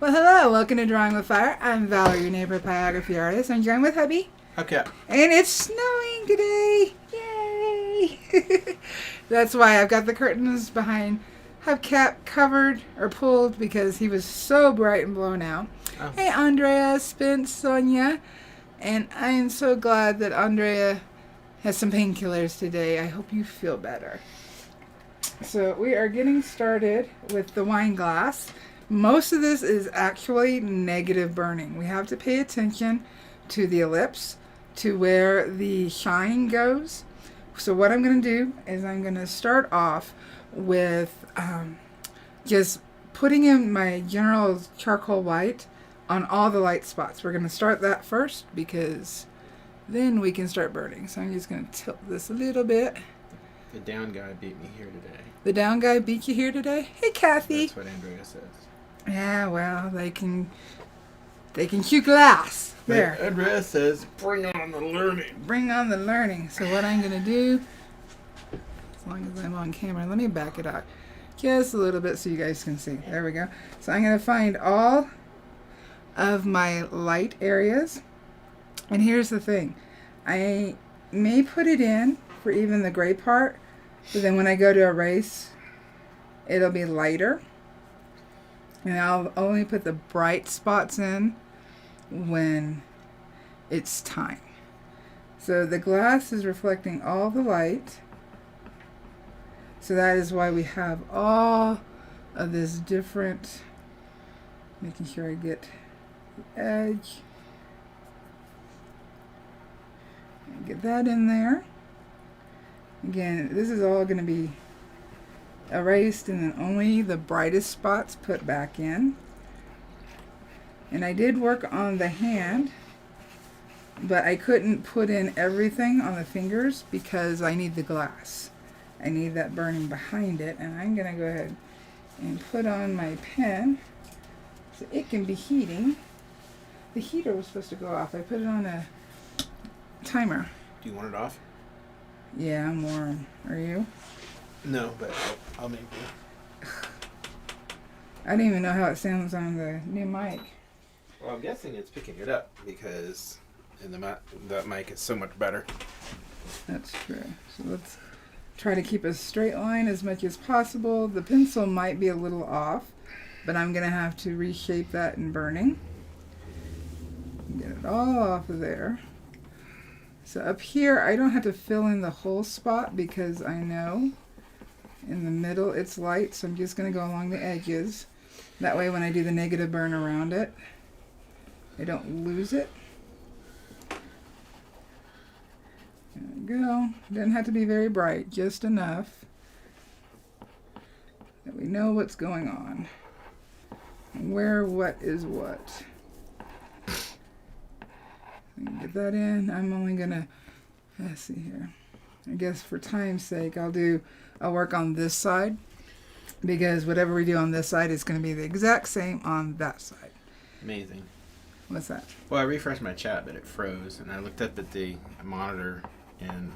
Well, hello. Welcome to Drawing with Fire. I'm Valarie, your neighbor pyrography artist. I'm drawing with hubby. Okay. And it's snowing today. Yay! That's why I've got the curtains behind hubcap covered or pulled because he was so bright and blown out. Oh. Hey, Andrea, Spence, Sonia. And I am so glad that Andrea has some painkillers today. I hope you feel better. So we are getting started with the wine glass. Most of this is actually negative burning. We have to pay attention to the ellipse, to where the shine goes. So what I'm going to do is I'm going to start off with just putting in my general charcoal white on all the light spots. We're going to start that first because then we can start burning. So I'm just going to tilt this a little bit. The down guy beat me here today. The down guy beat you here today? Hey, Kathy. That's what Andrea says. Yeah, well, they can chew glass. There. But Andrea says, bring on the learning. Bring on the learning. So what I'm going to do, as long as I'm on camera, let me back it up just a little bit so you guys can see. There we go. So I'm going to find all of my light areas. And here's the thing. I may put it in for even the gray part, but then when I go to erase, it'll be lighter. And I'll only put the bright spots in when it's time. So the glass is reflecting all the light. So that is why we have all of this different, making sure I get the edge. Get that in there. Again, this is all going to be erased and then only the brightest spots put back in. And I did work on the hand, but I couldn't put in everything on the fingers because I need the glass. I need that burning behind it, and I'm going to go ahead and put on my pen so it can be heating. The heater was supposed to go off. I put it on a timer. Do you want it off? Yeah, I'm warm. Are you? No, but I'll make you. I don't even know how it sounds on the new mic. Well, I'm guessing it's picking it up because that mic is so much better. That's true. So let's try to keep a straight line as much as possible. The pencil might be a little off, but I'm going to have to reshape that in burning. Get it all off of there. So up here, I don't have to fill in the whole spot because I know in the middle it's light, so I'm just going to go along the edges. That way when I do the negative burn around it, I don't lose it. There we go. Doesn't have to be very bright, just enough that we know what's going on and where what is what. Get that in. I'm only gonna, let's see here. I guess for time's sake, I'll work on this side because whatever we do on this side is going to be the exact same on that side. Amazing. What's that? Well, I refreshed my chat, but it froze, and I looked up at the monitor, and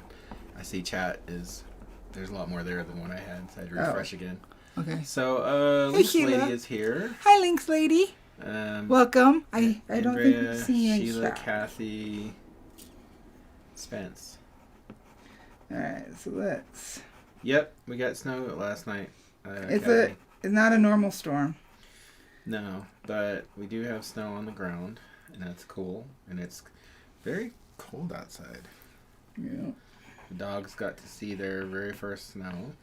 I see there's a lot more there than what I had, so I had to refresh again. Okay. So, Hey, Lynx Sheila. Lady is here. Hi, Lynx Lady. Welcome. I don't think Andrea, we've seen you in Sheila, chat. Kathy, Spence. Alright, so let's... Yep, we got snow last night. It's not a normal storm. No, but we do have snow on the ground, and that's cool. And it's very cold outside. Yeah. The dogs got to see their very first snow.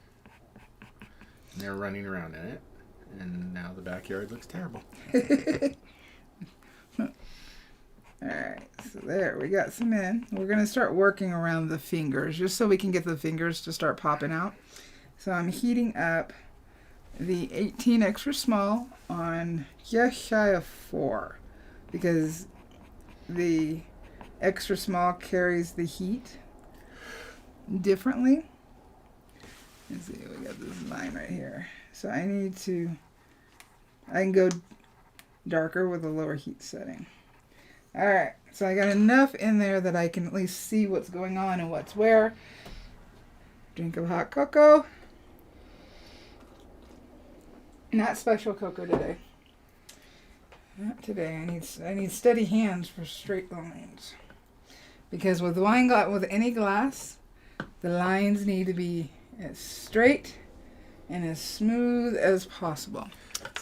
And they're running around in it. And now the backyard looks terrible. Alright, so there, we got some in. We're going to start working around the fingers, just so we can get the fingers to start popping out. So I'm heating up the 18 extra small on just shy of 4, because the extra small carries the heat differently. Let's see, we got this line right here. So I can go darker with a lower heat setting. Alright, so I got enough in there that I can at least see what's going on and what's where. Drink of hot cocoa. Not special cocoa today. Not today. I need steady hands for straight lines. Because with with any glass, the lines need to be as straight and as smooth as possible.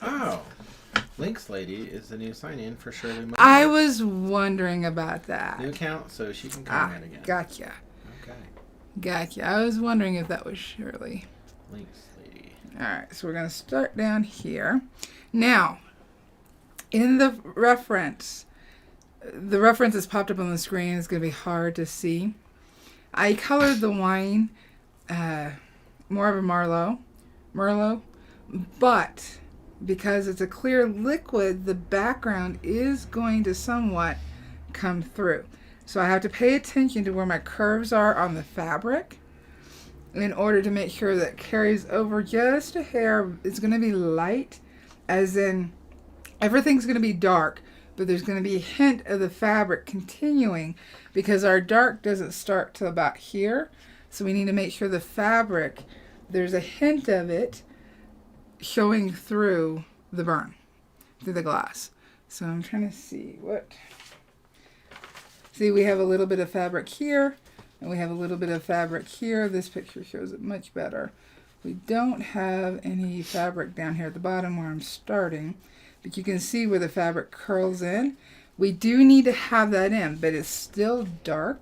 Oh, Links Lady is the new sign-in for Shirley Moore. I was wondering about that. New account, so she can comment again. Gotcha. Okay. Gotcha. I was wondering if that was Shirley. Links Lady. Alright, so we're going to start down here. Now, in the reference that's popped up on the screen is going to be hard to see. I colored the wine more of a Merlot, but because it's a clear liquid, the background is going to somewhat come through. So I have to pay attention to where my curves are on the fabric in order to make sure that it carries over just a hair. It's going to be light, as in everything's going to be dark, but there's going to be a hint of the fabric continuing because our dark doesn't start till about here. So we need to make sure the fabric, there's a hint of it showing through the burn, through the glass. So I'm trying to see see, we have a little bit of fabric here, and we have a little bit of fabric here. This picture shows it much better. We don't have any fabric down here at the bottom where I'm starting, but you can see where the fabric curls in. We do need to have that in, but it's still dark.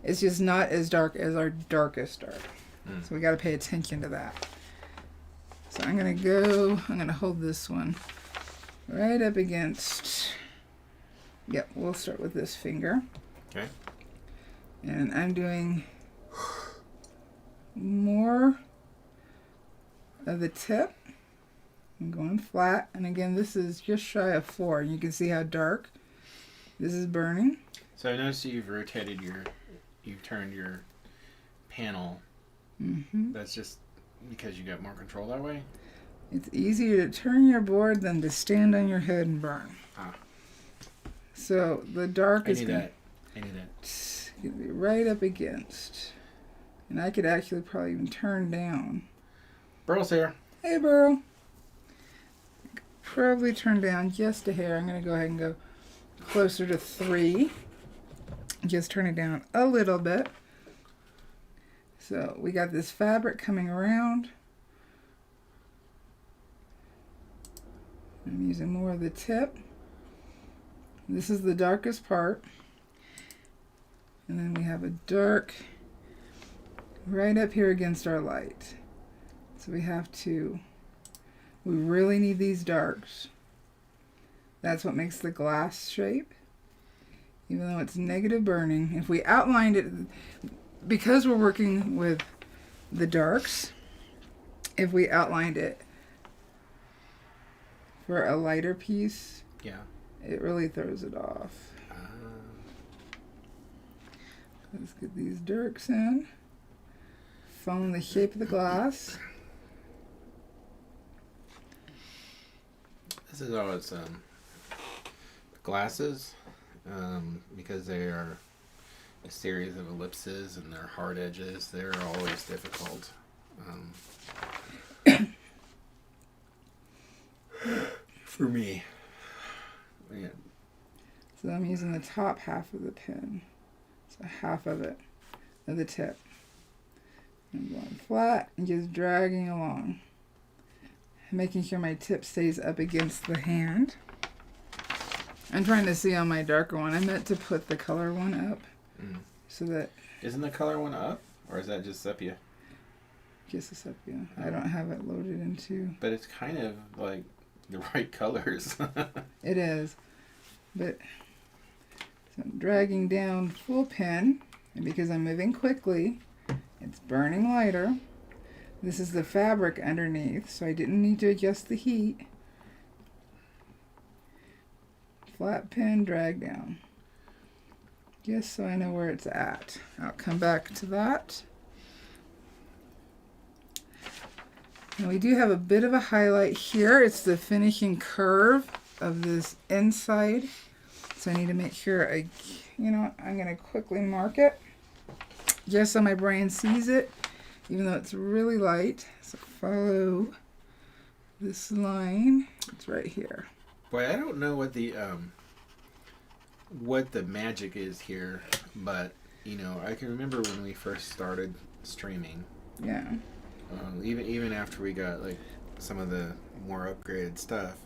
It's just not as dark as our darkest dark. So we got to pay attention to that. So I'm going to hold this one right up against, yep, we'll start with this finger. Okay. And I'm doing more of the tip. I'm going flat. And again, this is just shy of 4. You can see how dark this is burning. So I noticed you've turned your panel. Mm-hmm. That's just because you got more control that way? It's easier to turn your board than to stand on your head and burn. Ah. So the dark is going to be right up against. And I could actually probably even turn down. Burl's here. Hey, Burl. Probably turn down just a hair. I'm going to go ahead and go closer to 3. Just turn it down a little bit. So we got this fabric coming around. I'm using more of the tip. This is the darkest part. And then we have a dark right up here against our light. So we really need these darks. That's what makes the glass shape. Even though it's negative burning. If we outlined it, because we're working with the darks, if we outlined it for a lighter piece, yeah, it really throws it off. Let's get these darks in. Follow the shape of the glass. This is always glasses, because they are a series of ellipses and they're hard edges. They're always difficult. For me. Yeah. So I'm using the top half of the pin. So half of it, of the tip. I'm going flat and just dragging along. Making sure my tip stays up against the hand. I'm trying to see on my darker one. I meant to put the color one up. So that... Isn't the color one up? Or is that just sepia? Just a sepia. I don't have it loaded into... But it's kind of like the right colors. It is. But... So I'm dragging down full pin. And because I'm moving quickly, it's burning lighter. This is the fabric underneath, so I didn't need to adjust the heat. Flat pin, drag down. Just so I know where it's at. I'll come back to that. And we do have a bit of a highlight here. It's the finishing curve of this inside. So I need to make sure I'm going to quickly mark it. Just so my brain sees it, even though it's really light. So follow this line. It's right here. Boy, I don't know what the magic is here, but you know, I can remember when we first started streaming. Yeah. Even after we got like some of the more upgraded stuff,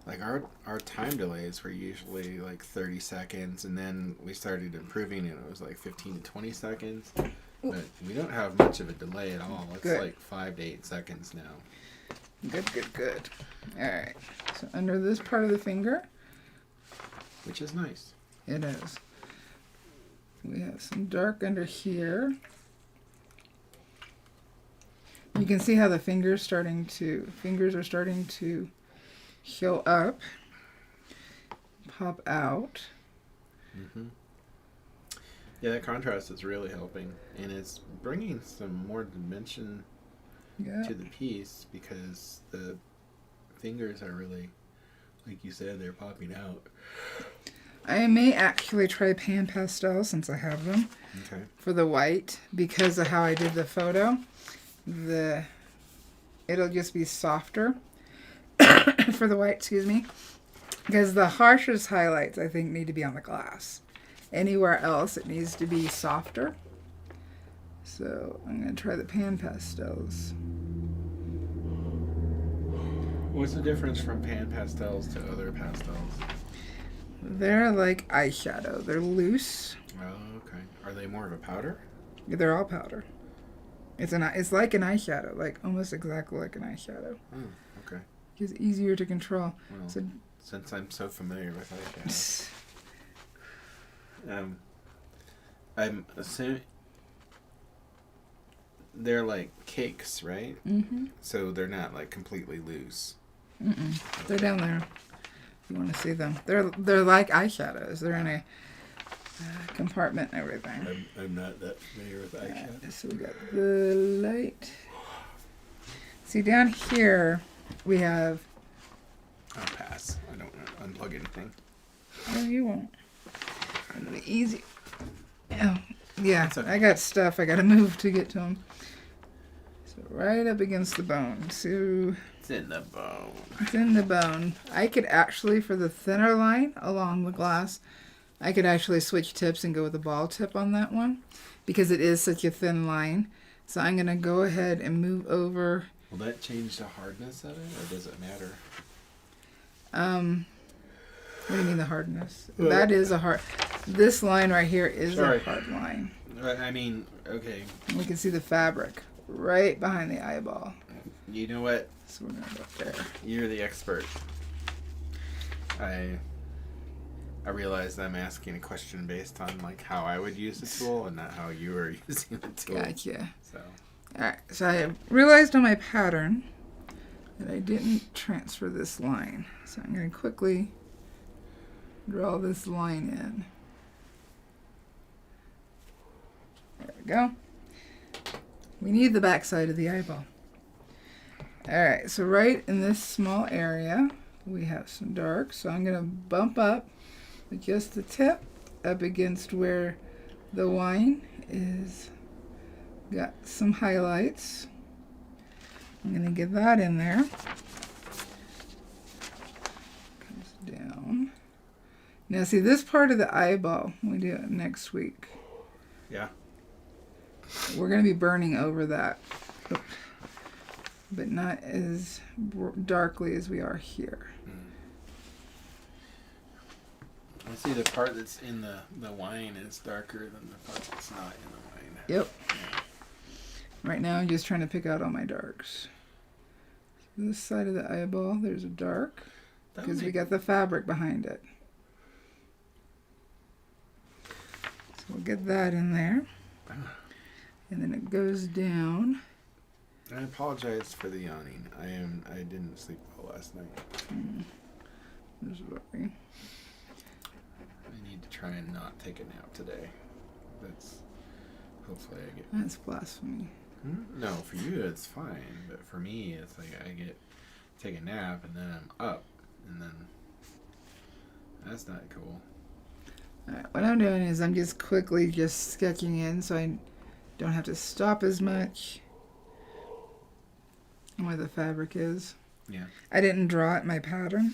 like our time delays were usually like 30 seconds, and then we started improving and it was like 15 to 20 seconds. But we don't have much of a delay at all. It's like 5 to 8 seconds now. Good. All right. So under this part of the finger, which is nice. It is. We have some dark under here. You can see how the fingers are starting to show up, pop out. Mm-hmm. Yeah, that contrast is really helping, and it's bringing some more dimension to the piece because the fingers are really, like you said, they're popping out. I may actually try pan pastels since I have them for the white because of how I did the photo. It'll just be softer for the white, excuse me, because the harshest highlights I think need to be on the glass. Anywhere else it needs to be softer. So I'm going to try the pan pastels. What's the difference from pan pastels to other pastels? They're like eyeshadow. They're loose. Oh, okay. Are they more of a powder? They're all powder. It's like an eyeshadow, like almost exactly like an eyeshadow. Oh, okay. It's easier to control. Well, so, since I'm so familiar with eyeshadow, I'm assuming they're like cakes, right? Mm-hmm. So they're not like completely loose. Mm-mm. They're down there. You want to see them? They're like eyeshadows. They're in a compartment and everything. I'm not that familiar with eyeshadow. So we got the light. See down here we have. I'll pass. I don't want to unplug anything. Oh, you won't. It'll be easy. Oh, yeah. Okay. I got stuff I got to move to get to them. So right up against the bone. So it's in the bone. It's in the bone. I could actually, for the thinner line along the glass, I could actually switch tips and go with a ball tip on that one because it is such a thin line. So I'm going to go ahead and move over. Will that change the hardness of it, or does it matter? What do you mean the hardness? That is a hard. This line right here is a hard line. I mean, okay. We can see the fabric right behind the eyeball. You know what? So we're going to go up there. You're the expert. I realized I'm asking a question based on like how I would use the tool and not how you were using the tool. Gotcha. So. All right. So I realized on my pattern that I didn't transfer this line. So I'm going to quickly draw this line in. There we go. We need the back side of the eyeball. All right, so right in this small area, we have some dark. So I'm going to bump up with just the tip up against where the wine is. Got some highlights. I'm going to get that in there. Comes down. Now see this part of the eyeball, we do it next week. Yeah. We're going to be burning over that, but not as darkly as we are here. I see the part that's in the wine is darker than the part that's not in the wine. Yep. Right now I'm just trying to pick out all my darks. This side of the eyeball, there's a dark because we got the fabric behind it. So we'll get that in there. And then it goes down. I apologize for the yawning. I didn't sleep well last night. There's Valarie. I need to try and not take a nap today. That's hopefully I get. That's blasphemy. No, for you it's fine, but for me it's like I take a nap and then I'm up, and then that's not cool. All right, what I'm doing is I'm just quickly just sketching in so I don't have to stop as much where the fabric is. Yeah. I didn't draw it in my pattern.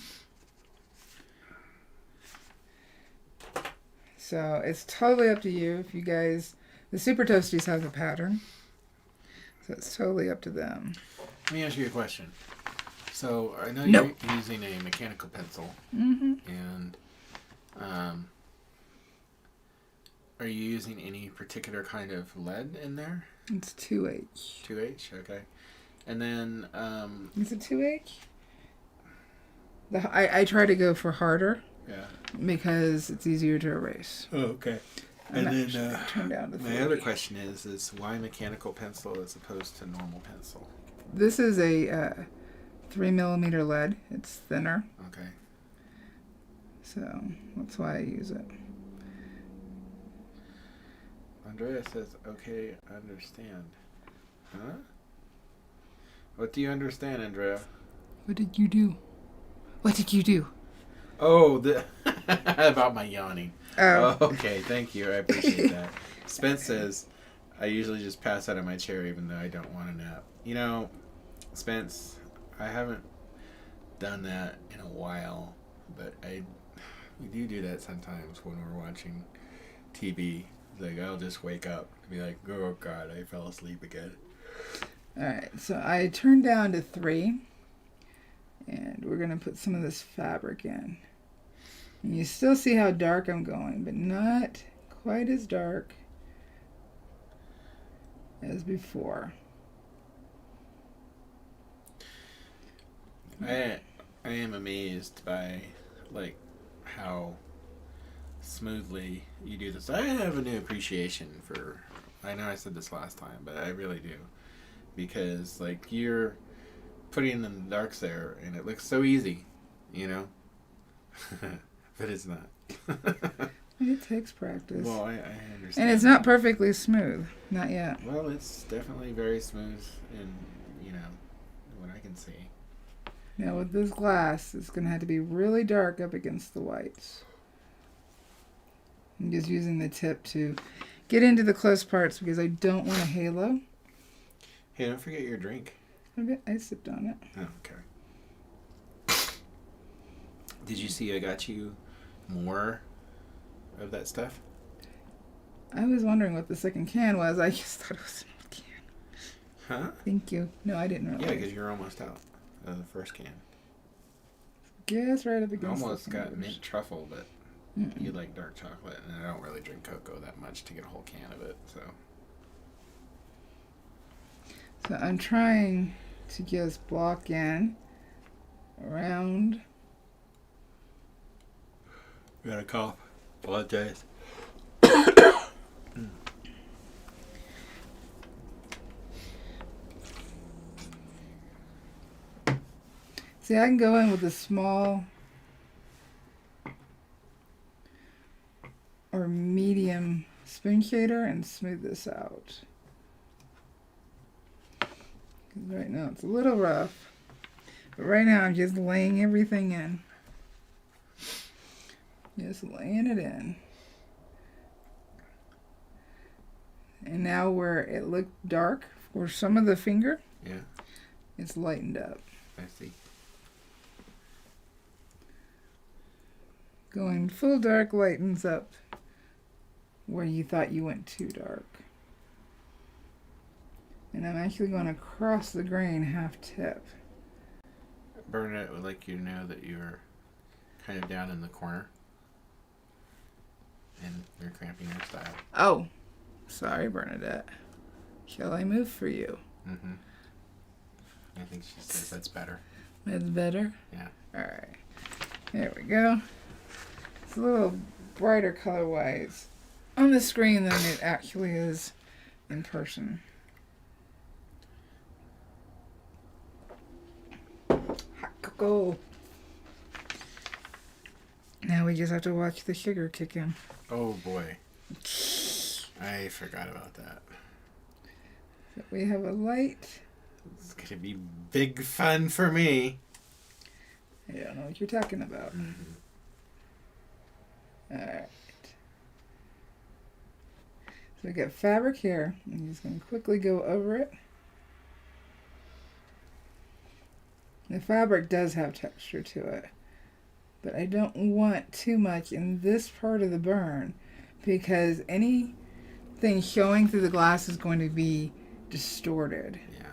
So it's totally up to you. If you guys, the Super Toasties have a pattern, so it's totally up to them. Let me ask you a question. So I know you're using a mechanical pencil, and are you using any particular kind of lead in there? It's 2H. 2H, okay. And then Is it 2H? I try to go for harder. Yeah. Because it's easier to erase. Oh, okay. And then turn down to 3. My other question is why mechanical pencil as opposed to normal pencil? This is a 3mm lead. It's thinner. Okay. So that's why I use it. Andrea says, okay, understand. Huh? What do you understand, Andrea? What did you do? What did you do? Oh, about my yawning. Oh. Okay, thank you. I appreciate that. Spence says, I usually just pass out of my chair even though I don't want a nap. You know, Spence, I haven't done that in a while, but we do that sometimes when we're watching TV. Like, I'll just wake up and be like, oh God, I fell asleep again. Alright, so I turned down to 3. And we're going to put some of this fabric in. And you still see how dark I'm going, but not quite as dark as before. I am amazed by, like, how smoothly you do this. I have a new appreciation for, I know I said this last time, but I really do. Because, like, you're putting in the darks there, and it looks so easy, you know? But it's not. It takes practice. Well, I understand. And it's not perfectly smooth. Not yet. Well, it's definitely very smooth in, you know, what I can see. Now with this glass, it's going to have to be really dark up against the whites. I'm just using the tip to get into the close parts because I don't want a halo. Hey, don't forget your drink. I sipped on it. Oh, okay. Did you see I got you more of that stuff? I was wondering what the second can was. I just thought it was an old can. Huh? Thank you. No, I didn't realize. Yeah, because you're almost out of the first can. Guess right up against Almost the got fingers. mint truffle, but you like dark chocolate, and I don't really drink cocoa that much to get a whole can of it, so. So I'm trying to just block in around. Got a cough. Apologize. See, I can go in with a small or medium spoon shader and smooth this out. 'Cause right now it's a little rough, but right now I'm just laying everything in. Just laying it in. And now where it looked dark for some of the finger, Yeah, it's lightened up. I see. Going full dark lightens up where you thought you went too dark. And I'm actually going to cross the grain half tip. Bernadette would like you to know that you're kind of down in the corner. And you're cramping your style. Oh, sorry, Bernadette. Shall I move for you? Mm-hmm. I think she says that's better. That's better? Yeah. Alright. There we go. It's a little brighter color-wise on the screen than it actually is in person. Hot cocoa. Now we just have to watch the sugar kick in. Oh boy. I forgot about that. So we have a light. It's going to be big fun for me. I don't know what you're talking about. Mm-hmm. Alright. So we got fabric here. I'm just going to quickly go over it. The fabric does have texture to it, but I don't want too much in this part of the burn because anything showing through the glass is going to be distorted. Yeah.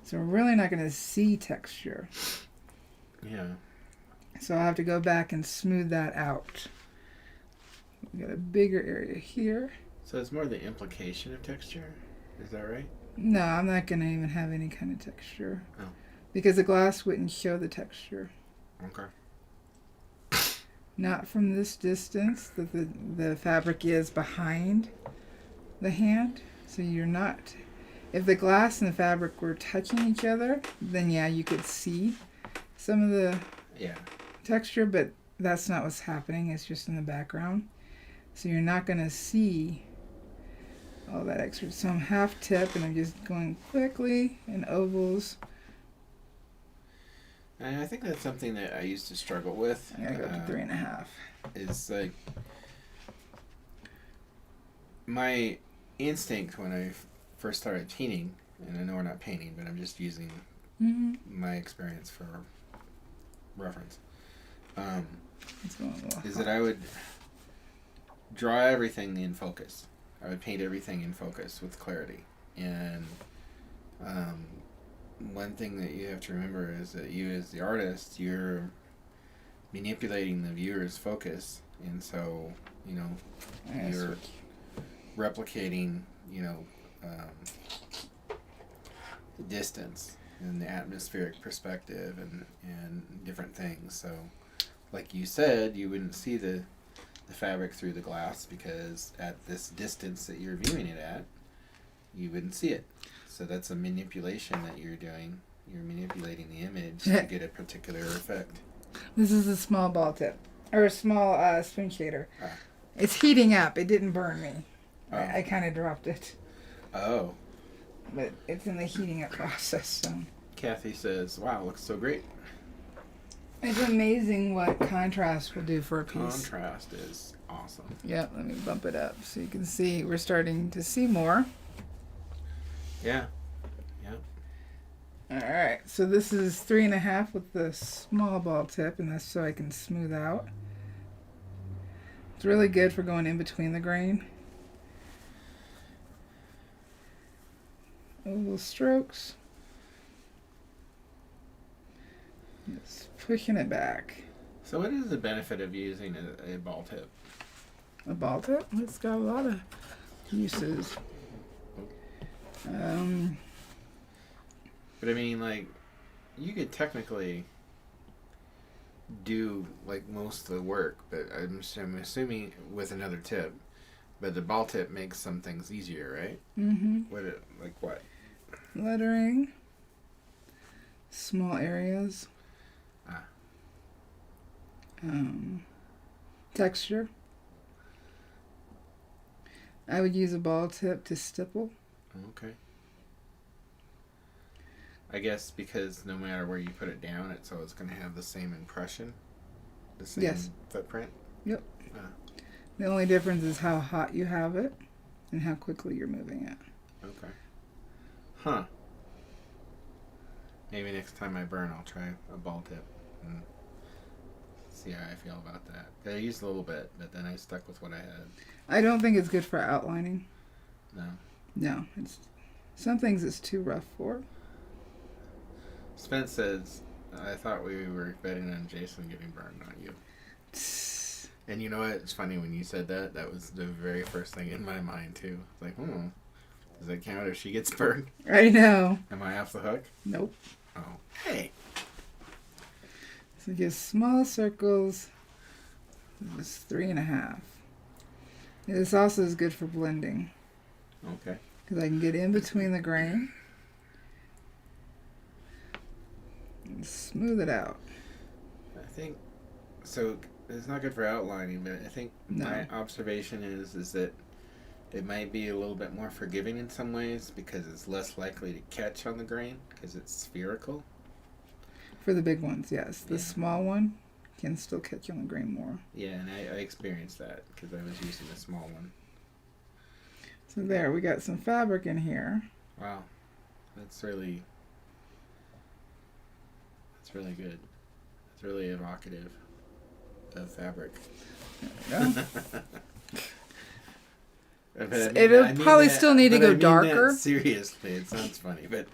So we're really not going to see texture. Yeah. So I'll have to go back and smooth that out. We got a bigger area here. So it's more the implication of texture? Is that right? No, I'm not going to even have any kind of texture. Oh. Because the glass wouldn't show the texture. Okay. Not from this distance that the fabric is behind the hand. So you're not... If the glass and the fabric were touching each other, then yeah, you could see some of the texture, but that's not what's happening. It's just in the background. So you're not going to see all that extra. So I'm half tip, and I'm just going quickly in ovals. And I think that's something that I used to struggle with. I gotta go up to 3.5. It's like my instinct when I first started painting, and I know we're not painting, but I'm just using my experience for reference, is that I would draw everything in focus. I would paint everything in focus with clarity. And one thing that you have to remember is that you as the artist, you're manipulating the viewer's focus. And so, you know, you're replicating, you know, the distance and the atmospheric perspective and different things. So, like you said, you wouldn't see the fabric through the glass because at this distance that you're viewing it at, you wouldn't see it. So that's a manipulation that you're doing. You're manipulating the image to get a particular effect. This is a small ball tip, or a small spoon shader. It's heating up. It didn't burn me. Oh. I kind of dropped it. Oh. But it's in the heating up process. So. Kathy says, wow, looks so great. It's amazing what contrast will do for a piece. Contrast is awesome. Yeah, let me bump it up so you can see. We're starting to see more. Yeah. All right, so this is 3.5 with the small ball tip, and that's so I can smooth out. It's really good for going in between the grain. Oval strokes. Just pushing it back. So what is the benefit of using a ball tip? A ball tip? It's got a lot of uses. But I mean, like, you could technically do like most of the work, but I'm assuming with another tip. But the ball tip makes some things easier, right? Mm-hmm. What? Lettering. Small areas. Texture. I would use a ball tip to stipple. Okay. I guess because no matter where you put it down, it's always going to have the same impression, the same footprint. Yep. The only difference is how hot you have it and how quickly you're moving it. Okay. Huh. Maybe next time I burn, I'll try a ball tip and see how I feel about that. I used a little bit, but then I stuck with what I had. I don't think it's good for outlining. No. No. Some things it's too rough for. Spence says, I thought we were betting on Jason getting burned, not you. And you know what? It's funny when you said that. That was the very first thing in my mind, too. It's like, does that count if she gets burned? I know. Am I off the hook? Nope. Oh. Hey. So just small circles. This is 3.5. This also is good for blending. Okay. Because I can get in between the grain. And smooth it out. I think, so it's not good for outlining, but I think my observation is that it might be a little bit more forgiving in some ways because it's less likely to catch on the grain because it's spherical. For the big ones, yes. The small one can still catch on the grain more. Yeah, and I experienced that because I was using a small one. So there, we got some fabric in here. Wow. That's really good. It's really evocative of fabric. There we go. It'll probably still need to go darker. Seriously, it sounds funny, but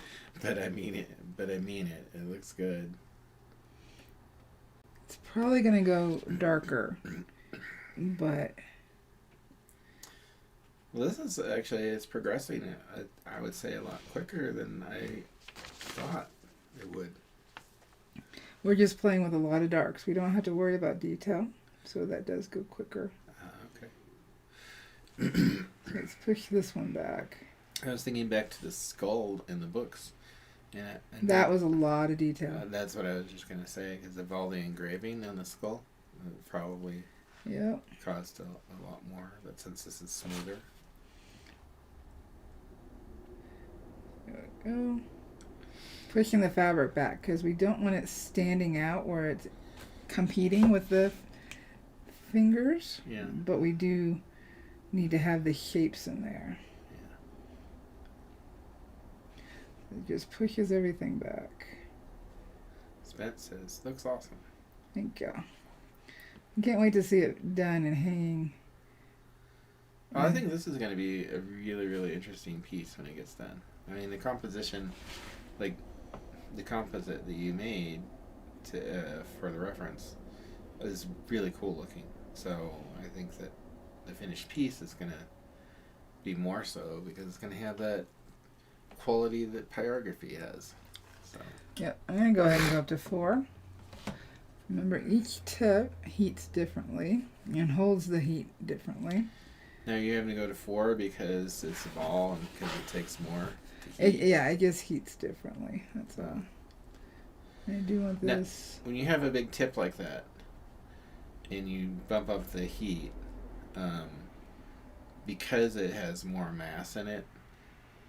I mean it. It looks good. It's probably gonna go darker, but well, this is actually it's progressing. I would say a lot quicker than I thought it would. We're just playing with a lot of darks. We don't have to worry about detail, so that does go quicker. Okay. So let's push this one back. I was thinking back to the skull in the books. And that was a lot of detail. That's what I was just going to say, because of all the engraving on the skull, it probably caused a lot more, but since this is smoother. There we go. Pushing the fabric back, because we don't want it standing out where it's competing with the fingers. Yeah. But we do need to have the shapes in there. It just pushes everything back. Spence says, looks awesome. Thank you. I can't wait to see it done and hanging. Oh, I think this is going to be a really, really interesting piece when it gets done. I mean, the composition, like the composite that you made for the reference is really cool looking. So I think that the finished piece is going to be more so because it's going to have that quality that pyrography has. So. Yep, I'm going to go ahead and go up to 4. Remember, each tip heats differently and holds the heat differently. Now you're having to go to 4 because it's a ball and because it takes more to heat. It just heats differently. That's all. I do want this. Now, when you have a big tip like that and you bump up the heat, because it has more mass in it,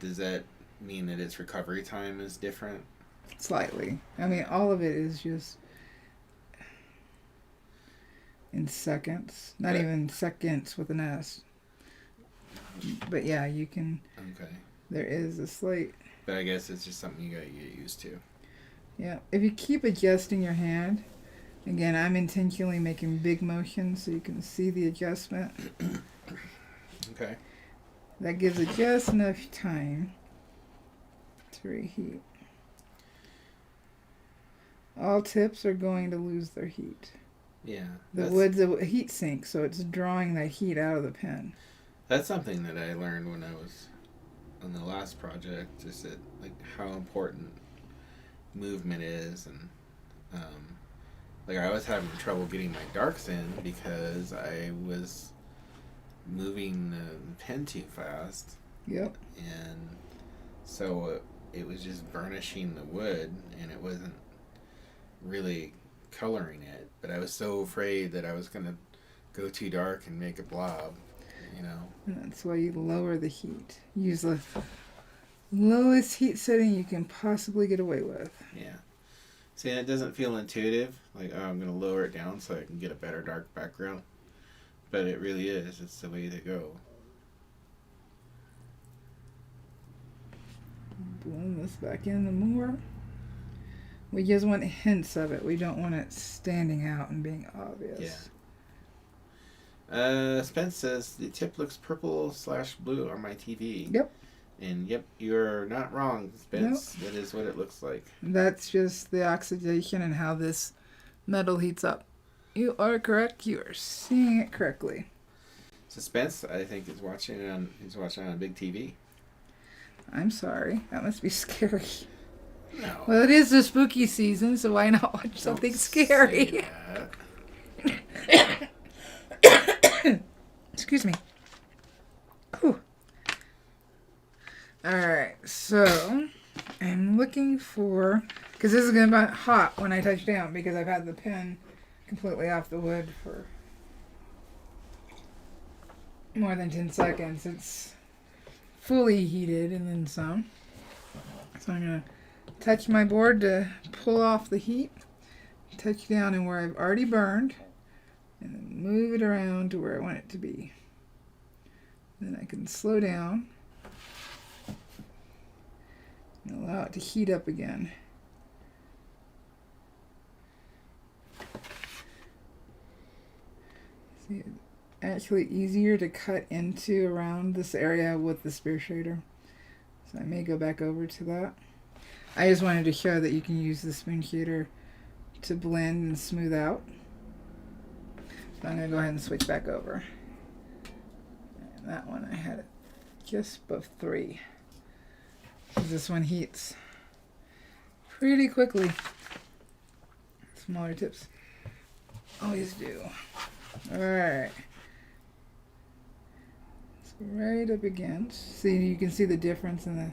does that mean that its recovery time is different? Slightly. I mean, all of it is just in seconds. Not even seconds with an S. But yeah, you can. Okay. There is a slight. But I guess it's just something you gotta get used to. Yeah. If you keep adjusting your hand, again, I'm intentionally making big motions so you can see the adjustment. Okay. That gives it just enough time to reheat. All tips are going to lose their heat. Yeah. The wood's a heat sink, so it's drawing that heat out of the pen. That's something that I learned when I was on the last project, just that, like, how important movement is, and like I was having trouble getting my darks in because I was moving the pen too fast. Yep. And so it was just burnishing the wood, and it wasn't really coloring it. But I was so afraid that I was going to go too dark and make a blob, you know. And that's why you lower the heat. Use the lowest heat setting you can possibly get away with. Yeah. See, it doesn't feel intuitive. Like, oh, I'm going to lower it down so I can get a better dark background. But it really is. It's the way to go. Blend this back in the more. We just want hints of it. We don't want it standing out and being obvious. Yeah. Spence says, the tip looks purple/blue on my TV. Yep. And yep, you're not wrong, Spence. Nope. That is what it looks like. That's just the oxidation and how this metal heats up. You are correct. You are seeing it correctly. So Spence, I think, is watching it on. He's watching on a big TV. I'm sorry. That must be scary. No. Well, it is the spooky season, so why not watch something scary? Excuse me. Whew. Alright, so I'm looking for, because this is going to be hot when I touch down because I've had the pen completely off the wood for more than 10 seconds. It's fully heated and then some. So I'm going to touch my board to pull off the heat, touch down in where I've already burned, and then move it around to where I want it to be. Then I can slow down and allow it to heat up again. See, actually easier to cut into around this area with the spear shader. So I may go back over to that. I just wanted to show that you can use the spoon shader to blend and smooth out. So I'm going to go ahead and switch back over. And that one I had it just above 3. This one heats pretty quickly. Smaller tips always do. Alright. So right up against. See, you can see the difference in the...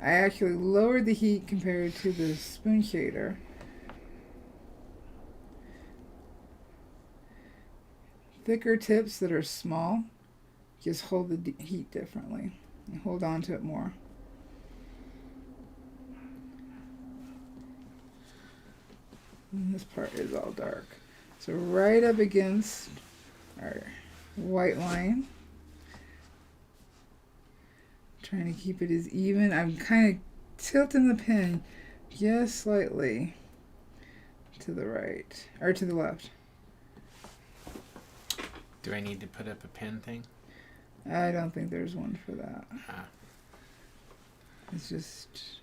I actually lowered the heat compared to the spoon shader. Thicker tips that are small just hold the heat differently and hold on to it more. And this part is all dark. So right up against our white line. Trying to keep it as even. I'm kind of tilting the pen just slightly to the right, or to the left. Do I need to put up a pen thing? I don't think there's one for that. Ah. It's just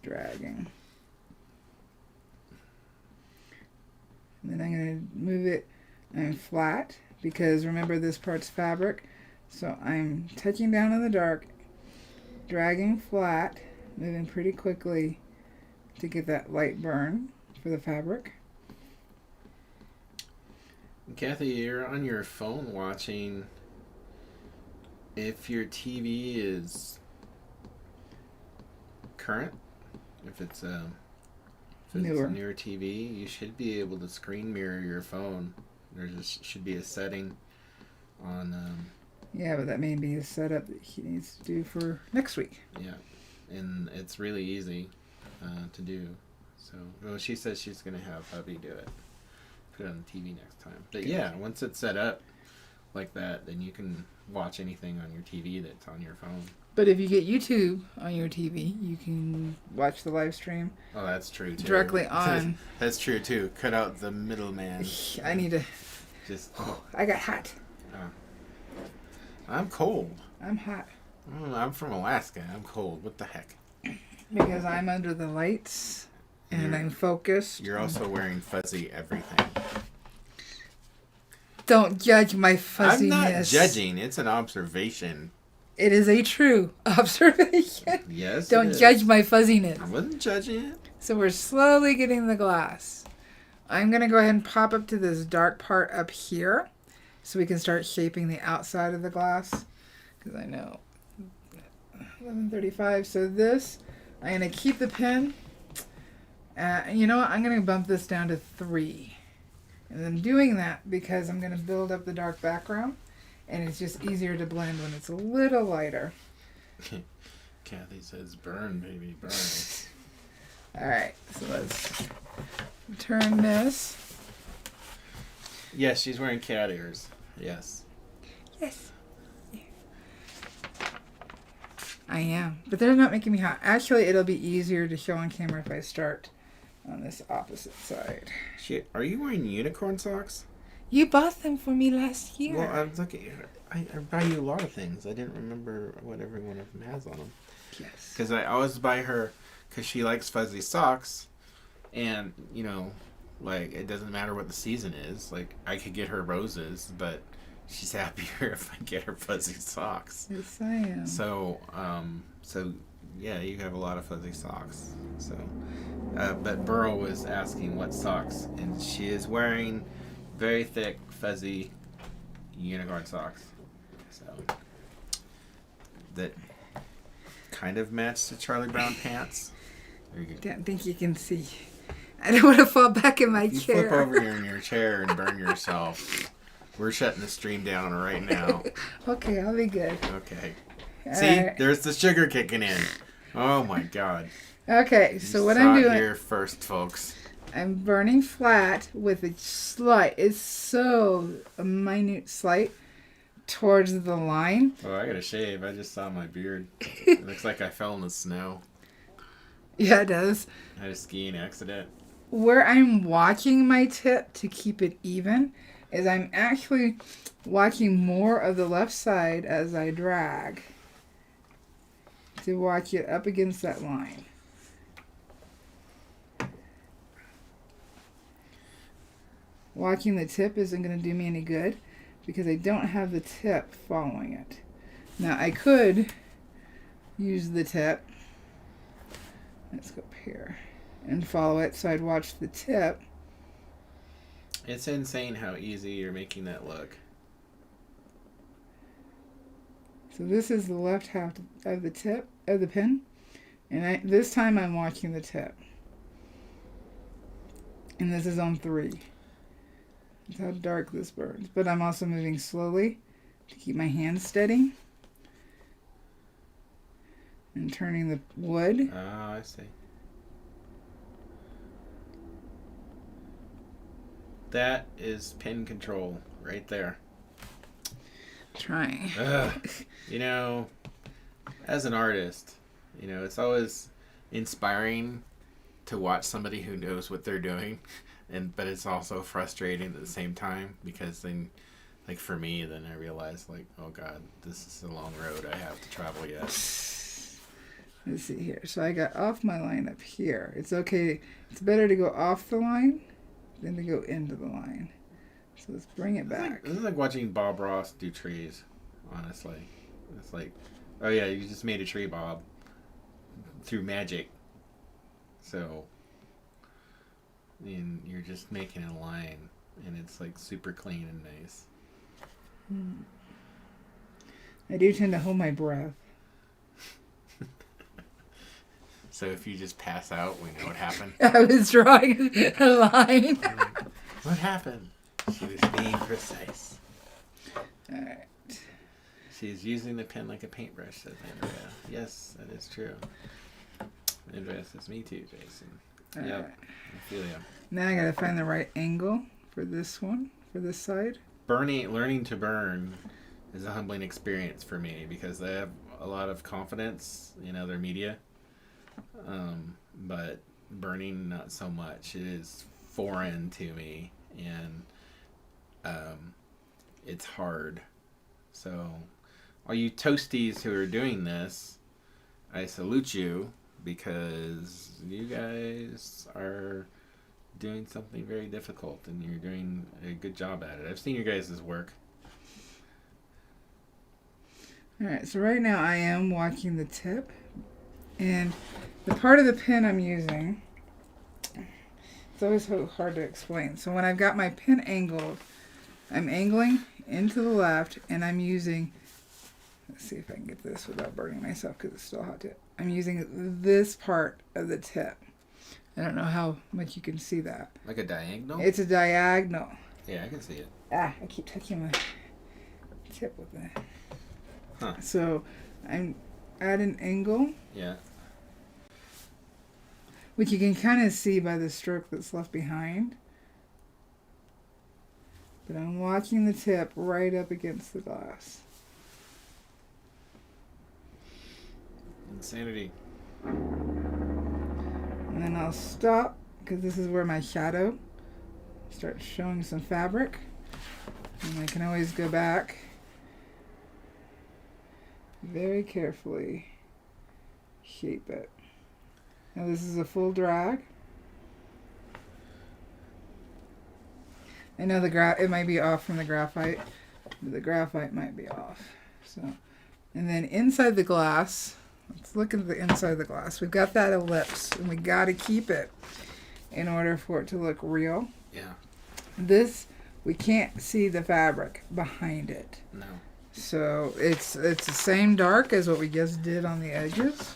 dragging. And then I'm going to move it flat, because remember this part's fabric. So I'm touching down in the dark, dragging flat, moving pretty quickly to get that light burn for the fabric. Kathy, you're on your phone watching. If your TV is current, if it's a newer TV, you should be able to screen mirror your phone. There should be a setting on. Yeah, but that may be a setup that he needs to do for next week. Yeah, and it's really easy to do. So, well, she says she's going to have hubby do it. Put it on the TV next time. But yeah, once it's set up like that, then you can watch anything on your TV that's on your phone. But if you get YouTube on your TV, you can watch the live stream. Oh, that's true too. Directly on. That's true too. Cut out the middleman. I need to. Just. I got hot. I'm cold. I'm hot. I'm from Alaska. I'm cold. What the heck? Because I'm under the lights and I'm focused. You're also wearing fuzzy everything. Don't judge my fuzziness. I'm not judging. It's an observation. It is a true observation. Yes. Don't judge my fuzziness. I wasn't judging it. So we're slowly getting the glass. I'm going to go ahead and pop up to this dark part up here so we can start shaping the outside of the glass. Because I know 11:35. So this, I'm going to keep the pen. You know what? I'm going to bump this down to 3. And I'm doing that because I'm going to build up the dark background. And it's just easier to blend when it's a little lighter. Kathy says, burn, baby, burn. All right, so let's turn this. Yes, she's wearing cat ears. Yes. Yes. I am, but they're not making me hot. Actually, it'll be easier to show on camera if I start on this opposite side. Shit, are you wearing unicorn socks? You bought them for me last year. Well, I was looking. I buy you a lot of things. I didn't remember what every one of them has on them. Yes. Because I always buy her, because she likes fuzzy socks, and you know, like it doesn't matter what the season is. Like I could get her roses, but she's happier if I get her fuzzy socks. Yes, I am. So yeah, you have a lot of fuzzy socks. So, but Burl was asking what socks, and she is wearing very thick, fuzzy unicorn socks. So that kind of match the Charlie Brown pants. There you go. Don't think you can see. I don't want to fall back in my chair. You flip over here in your chair and burn yourself. We're shutting the stream down right now. Okay, I'll be good. Okay. All See, right. there's the sugar kicking in. Oh my God. Okay, so You what saw I'm it doing, here first, folks. I'm burning flat with a slight. It's so a minute slight towards the line. Oh, I gotta shave. I just saw my beard. It looks like I fell in the snow. Yeah, it does. I had a skiing accident. where I'm walking my tip to keep it even is I'm actually walking more of the left side as I drag to walk it up against that line. Walking the tip isn't going to do me any good because I don't have the tip following it. Now I could use the tip. Let's go up here and follow it so I'd watch the tip. It's insane how easy you're making that look. So this is the left half of the tip of the pin, and this time I'm watching the tip. And this is on 3. That's how dark this burns. But I'm also moving slowly to keep my hand steady. And turning the wood. Oh, I see. That is pin control right there. Trying. You know, as an artist, you know, it's always inspiring to watch somebody who knows what they're doing, but it's also frustrating at the same time because then, like for me, then I realize like, oh God, this is a long road I have to travel yet. Let's see here. So I got off my line up here. It's okay. It's better to go off the line than to go into the line. So let's bring it back. This is like watching Bob Ross do trees, honestly. It's like, oh yeah, you just made a tree, Bob, through magic. So, and you're just making a line, and it's like super clean and nice. I do tend to hold my breath. So if you just pass out, we know what happened. I was drawing a line. What happened? She was being precise. Alright. She's using the pen like a paintbrush, says Andrea. Yes, that is true. Andrea says, me too, Jason. All Yep, right. I feel you. Now I gotta find the right angle for this one, for this side. Learning to burn is a humbling experience for me because I have a lot of confidence in other media. But burning, not so much. It is foreign to me, and it's hard. So, all you toasties who are doing this, I salute you because you guys are doing something very difficult, and you're doing a good job at it. I've seen your guys' work. Alright, so right now I am walking the tip, and the part of the pin I'm using, it's always so hard to explain. So when I've got my pin angled, I'm angling into the left, and I'm using, let's see if I can get this without burning myself because it's still hot tip. I'm using this part of the tip. I don't know how much you can see that. Like a diagonal? It's a diagonal. Yeah, I can see it. I keep touching my tip with it. Huh. So I'm at an angle, Yeah. which you can kind of see by the stroke that's left behind. But I'm watching the tip right up against the glass. Insanity. And then I'll stop because this is where my shadow starts showing some fabric. And I can always go back very carefully, shape it. Now this is a full drag. I know it might be off from the graphite. The graphite might be off. So, and then inside the glass, let's look at the inside of the glass. We've got that ellipse, and we got to keep it in order for it to look real. Yeah. This, we can't see the fabric behind it. No. So it's the same dark as what we just did on the edges.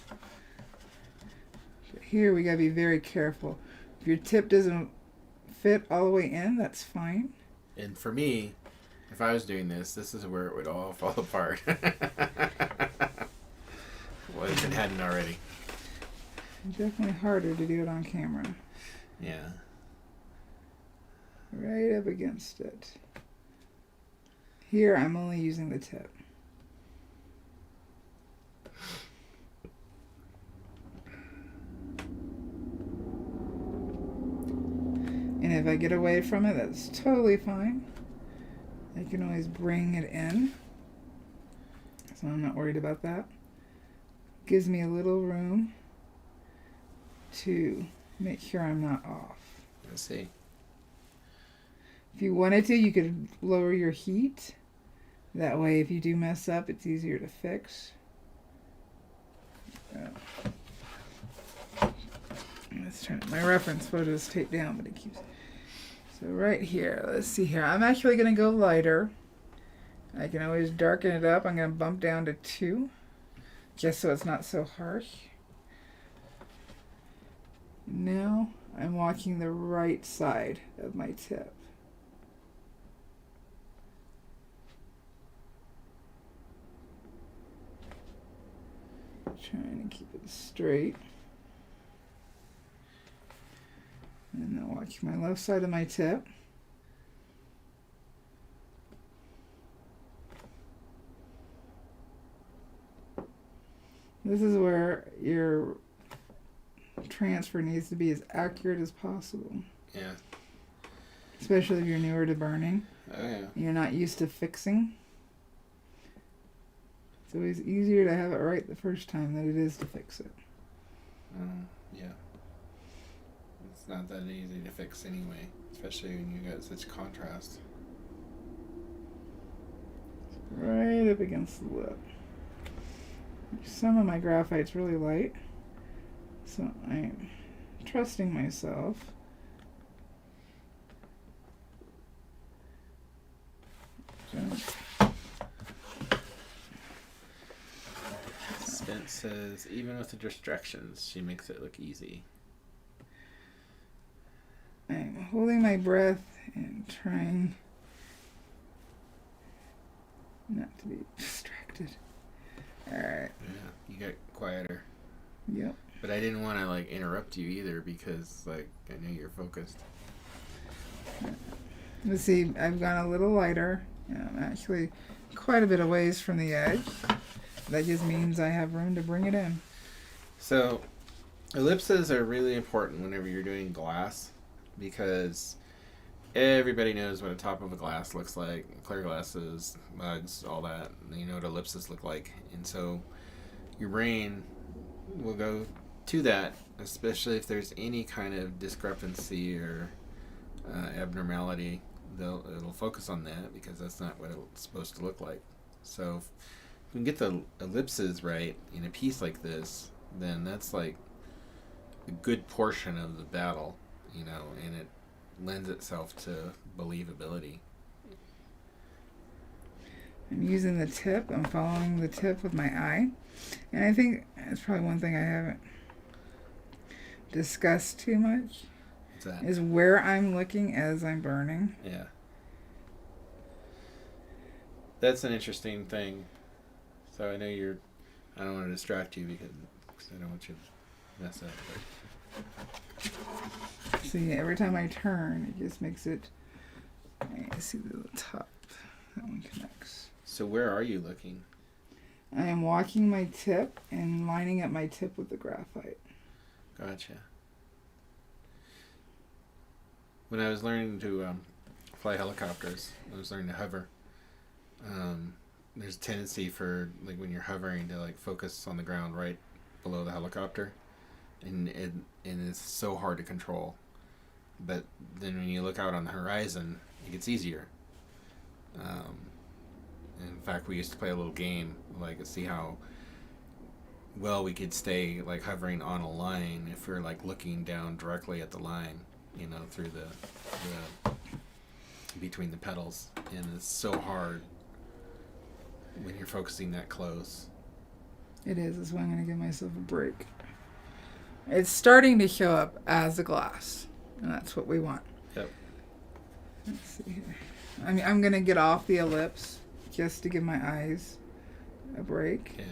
But here we got to be very careful. If your tip doesn't fit all the way in, that's fine. And for me, if I was doing this is where it would all fall apart. Well, if it hadn't already. Definitely harder to do it on camera. Yeah. Right up against it. Here I'm only using the tip. if I get away from it, that's totally fine. I can always bring it in. So I'm not worried about that. Gives me a little room to make sure I'm not off. Let's see. If you wanted to, you could lower your heat. That way, if you do mess up, it's easier to fix. Let's turn my reference photo is taped down, but it keeps. So right here, let's see here. I'm actually going to go lighter. I can always darken it up. I'm going to bump down to 2, just so it's not so harsh. Now I'm walking the right side of my tip. Trying to keep it straight. And then walking my left side of my tip. This is where your transfer needs to be as accurate as possible. Yeah. Especially if you're newer to burning. Oh, yeah. You're not used to fixing. It's always easier to have it right the first time than it is to fix it. Yeah. It's not that easy to fix anyway, especially when you got such contrast. Right up against the lip. Some of my graphite's really light, so I'm trusting myself. Spence says, even with the distractions, she makes it look easy. I'm holding my breath and trying not to be distracted. Alright. Yeah, you got quieter. Yep. But I didn't want to like interrupt you either because like I know you're focused. Let's see, I've gone a little lighter. I'm actually quite a bit of ways from the edge. That just means I have room to bring it in. So, ellipses are really important whenever you're doing glass because everybody knows what a top of a glass looks like. Clear glasses, mugs, all that. You know what ellipses look like. And so your brain will go to that, especially if there's any kind of discrepancy or abnormality. It'll focus on that because that's not what it's supposed to look like. So if we can get the ellipses right in a piece like this, then that's like a good portion of the battle, you know, and it lends itself to believability. I'm using the tip. I'm following the tip with my eye. And I think that's probably one thing I haven't discussed too much. What's that? Is where I'm looking as I'm burning. Yeah. That's an interesting thing. So I know I don't want to distract you because I don't want you to mess up. But. See, every time I turn, it just makes it. I see the little top. That one connects. So where are you looking? I am walking my tip and lining up my tip with the graphite. Gotcha. When I was learning to fly helicopters, I was learning to hover. There's a tendency for like when you're hovering to like focus on the ground right below the helicopter, and it's so hard to control. But then when you look out on the horizon, it gets easier. In fact, we used to play a little game like see how well we could stay like hovering on a line if we're like looking down directly at the line, you know, through the between the petals, and it's so hard when you're focusing that close. It is. That's why I'm going to give myself a break. It's starting to show up as a glass, and that's what we want. Yep. Let's see here. I'm going to get off the ellipse just to give my eyes a break. Yeah.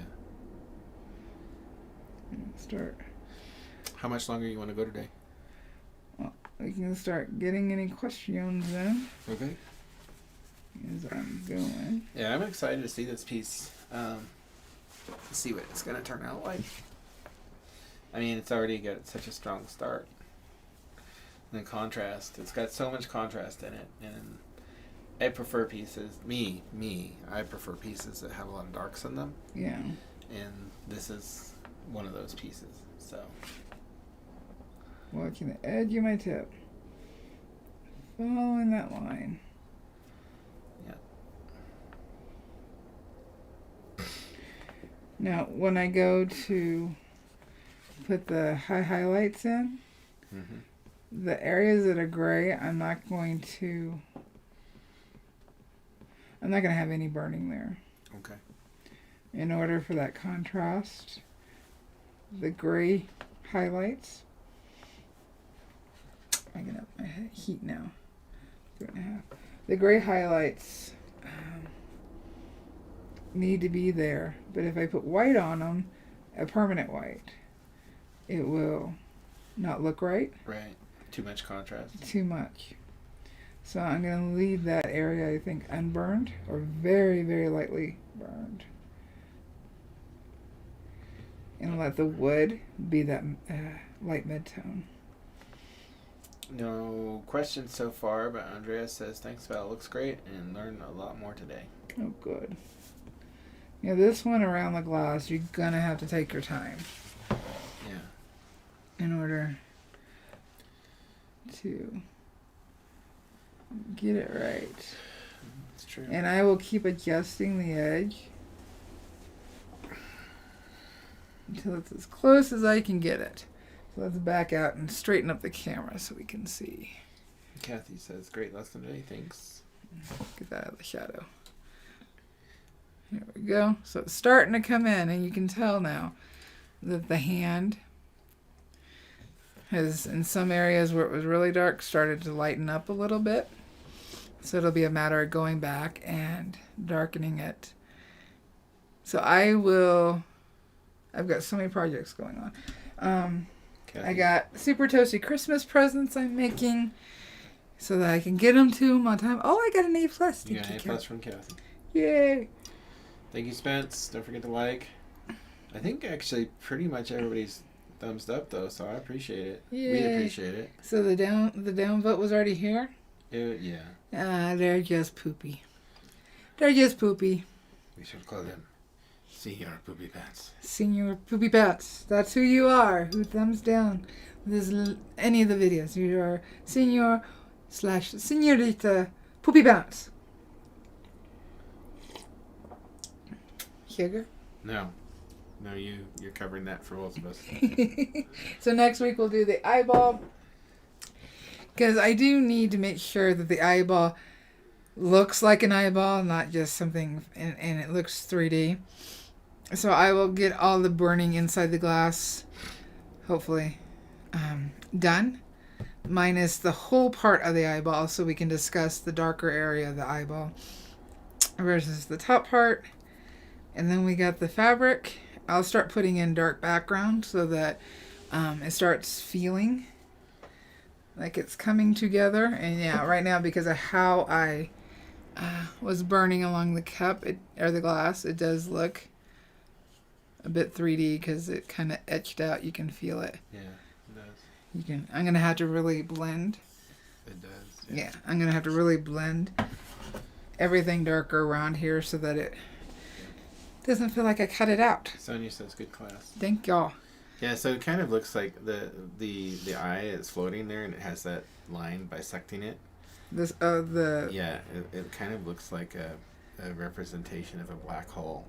And start. How much longer you want to go today? Well, we can start getting any questions in. Okay. As I'm going. Yeah, I'm excited to see this piece. See what it's going to turn out like. I mean, it's already got such a strong start. And contrast. It's got so much contrast in it, and I prefer pieces. I prefer pieces that have a lot of darks in them. Yeah. And this is one of those pieces. So. Watching the edge of my tip. Following that line. Yeah. Now, when I go to put the highlights in, the areas that are gray, I'm not going to have any burning there. Okay. In order for that contrast, the gray highlights, I get up my heat now, 2.5. The gray highlights need to be there, but if I put white on them, a permanent white, it will not look right. Right. Too much contrast. Too much. So I'm going to leave that area, I think, unburned or very, very lightly burned. And let the wood be that light mid-tone. No questions so far, but Andrea says, thanks, Val. Looks great and learned a lot more today. Oh, good. Yeah, this one around the glass, you're going to have to take your time. Yeah. In order to get it right. That's true. And I will keep adjusting the edge until it's as close as I can get it. So let's back out and straighten up the camera so we can see. Kathy says, great lesson today, thanks. Get that out of the shadow. Here we go. So it's starting to come in, and you can tell now that the hand has, in some areas where it was really dark, started to lighten up a little bit. So it'll be a matter of going back and darkening it. So I've got so many projects going on. I got super toasty Christmas presents I'm making so that I can get them to them on time. Oh, I got an A+. You got an A+ from Kathy. Yay. Thank you, Spence. Don't forget to like. I think actually pretty much everybody's thumbs up though, so I appreciate it. Yay. We appreciate it. So the down vote was already here? Yeah. They're just poopy. They're just poopy. We should call them Senior Poopy Pants. Senior Poopy Pants. That's who you are. Who thumbs down any of the videos. You are Senior/Senorita Poopy Pants. Sugar? No, you're covering that for both of us. So next week we'll do the eyeball. Because I do need to make sure that the eyeball looks like an eyeball, not just something, and it looks 3D. So I will get all the burning inside the glass, hopefully, done, minus the whole part of the eyeball, so we can discuss the darker area of the eyeball versus the top part. And then we got the fabric. I'll start putting in dark background so that it starts feeling like it's coming together. And yeah, right now, because of how I was burning along the cup or the glass, it does look a bit 3D because it kind of etched out. You can feel it. Yeah, it does. I'm gonna have to really blend. It does. Yeah, I'm gonna have to really blend everything darker around here so that it doesn't feel like I cut it out. Sonia says, good class. Thank y'all. Yeah, so it kind of looks like the eye is floating there, and it has that line bisecting it. Yeah, it kind of looks like a representation of a black hole,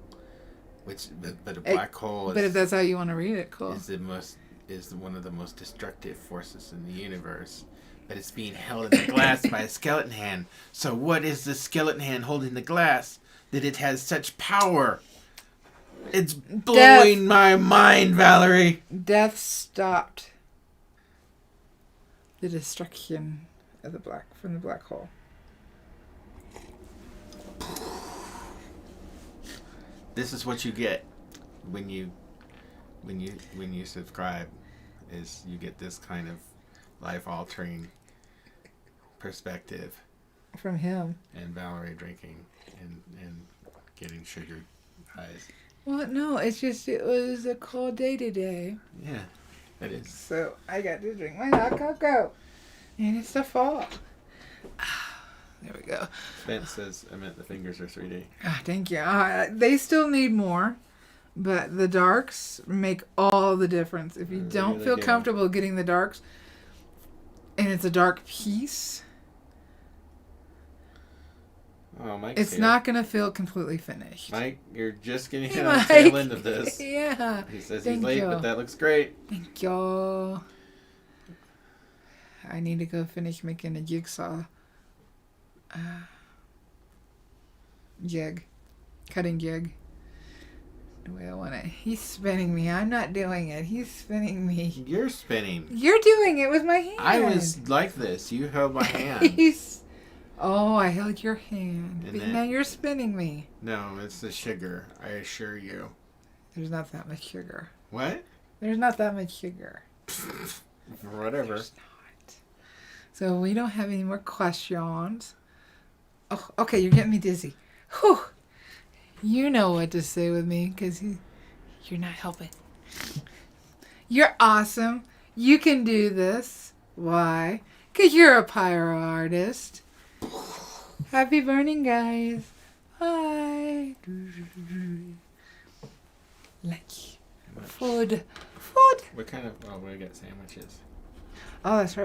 but a black hole. But if that's how you want to read it, cool. Is one of the most destructive forces in the universe, but it's being held in the glass by a skeleton hand. So what is the skeleton hand holding the glass that it has such power? It's blowing my mind, Valarie. Death stopped the destruction of from the black hole. This is what you get when you subscribe, is you get this kind of life-altering perspective from him and Valarie drinking and getting sugar highs. Well, no, it was a cold day today. Yeah, it is. So I got to drink my hot cocoa. And it's the fall. There we go. Spence says, I meant the fingers are 3D. Thank you. They still need more, but the darks make all the difference. If you don't really feel do. comfortable getting the darks, and it's a dark piece, Oh, Mike's it's here. not going to feel completely finished. Mike, you're just getting Hey, on the Mike. tail end of this. Yeah. He says Thank he's late, you. but that looks great. Thank you. I need to go finish making a jigsaw. Jig. Cutting jig. The way I want it. He's spinning me. I'm not doing it. He's spinning me. You're spinning. You're doing it with my hand. I was like this. You held my hand. Oh, I held your hand. And But then- now you're spinning me. No, it's the sugar. I assure you. There's not that much sugar. What? There's not that much sugar. Whatever. There's not. So we don't have any more questions. Oh, okay, you're getting me dizzy. Whew. You know what to say with me because you're not helping. You're awesome. You can do this. Why? Because you're a pyro artist. Happy burning, guys. Bye. Lunch. Food. Food. What kind of... Oh, we got sandwiches. Oh, that's right.